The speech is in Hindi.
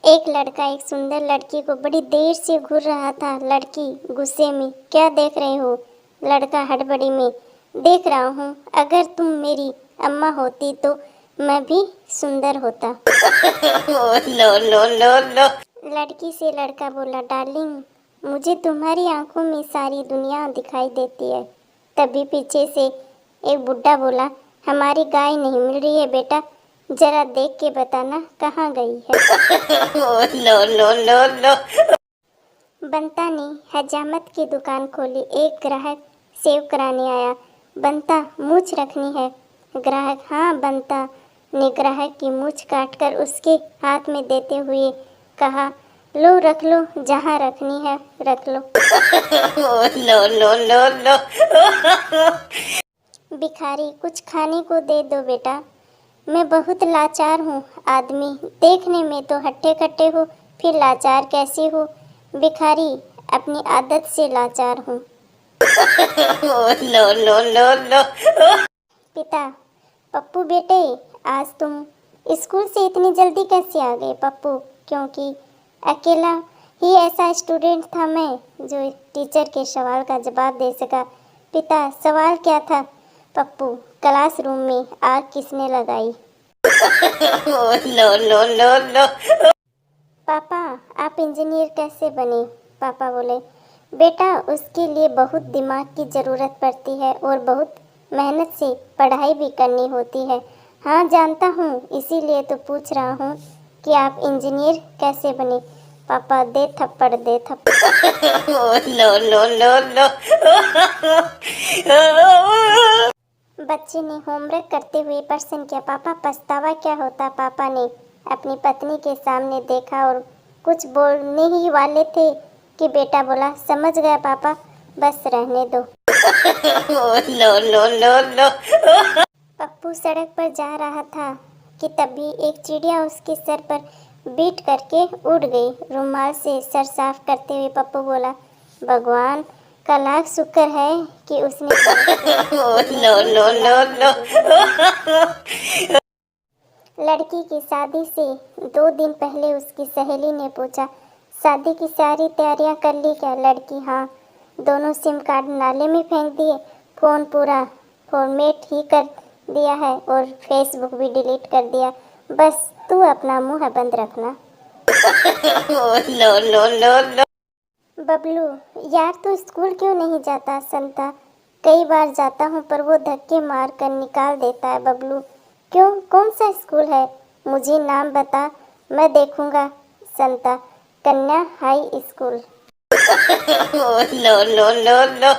एक लड़का एक सुंदर लड़की को बड़ी देर से घूर रहा था। लड़की गुस्से में, क्या देख रहे हो? लड़का हड़बड़ी में, देख रहा हूँ, अगर तुम मेरी अम्मा होती तो मैं भी सुंदर होता। No no no no. लड़की से लड़का बोला, डार्लिंग, मुझे तुम्हारी आंखों में सारी दुनिया दिखाई देती है। तभी पीछे से एक बुढ़ा बोला, हमारी गाय नहीं मिल रही है बेटा, जरा देख के बताना कहाँ गई है। No no no no. Banta ने हजामत की दुकान खोली। एक ग्राहक सेव कराने आया। बंता, मूछ रखनी है? ग्राहक, हाँ। बंता ने ग्राहक की मूछ काटकर उसके हाथ में देते हुए कहा, लो रख लो, जहाँ रखनी है रख लो। No no no no. भिखारी, कुछ खाने को दे दो बेटा, मैं बहुत लाचार हूँ। आदमी, देखने में तो हट्टे कट्टे हो, फिर लाचार कैसे हो? भिखारी, अपनी आदत से लाचार हूँ। No no no no. पिता, पप्पू बेटे, आज तुम स्कूल से इतनी जल्दी कैसे आ गए? पप्पू, क्योंकि अकेला ही ऐसा स्टूडेंट था मैं जो टीचर के सवाल का जवाब दे सका। पिता, सवाल क्या था? पप्पू, क्लासरूम में आग किसने लगाई? No no no no. पापा, आप इंजीनियर कैसे बने? पापा बोले, बेटा, उसके लिए बहुत दिमाग की ज़रूरत पड़ती है और बहुत मेहनत से पढ़ाई भी करनी होती है। हाँ जानता हूँ, इसीलिए तो पूछ रहा हूँ कि आप इंजीनियर कैसे बने? पापा, दे थप्पड़ दे थप्पड़। No no no no. बच्चे ने होमवर्क करते हुए प्रश्न किया, पापा पछतावा क्या होता? पापा ने अपनी पत्नी के सामने देखा और कुछ बोलने ही वाले थे कि बेटा बोला, समझ गया पापा, बस रहने दो। No no no no. Pappu सड़क पर जा रहा था कि तभी एक चिड़िया उसके सर पर बीट करके उड़ गई। रुमाल से सर साफ करते हुए पप्पू बोला, भगवान का लाख शुक्र है कि उसने। No no no no. लड़की की शादी से 2 दिन पहले उसकी सहेली ने पूछा, शादी की सारी तैयारियां कर ली क्या? लड़की, हाँ। दोनों सिम कार्ड नाले में फेंक दिए, फ़ोन पूरा फॉर्मेट ही कर दिया है और फेसबुक भी डिलीट कर दिया, बस तू अपना मुंह बंद रखना। No no no no. Bablu, यार तू स्कूल क्यों नहीं जाता? संता, कई बार जाता हूँ पर वो धक्के मार कर निकाल देता है। बबलू, क्यों, कौन सा स्कूल है? मुझे नाम बता, मैं देखूंगा। संता, कन्या high school. No no no no.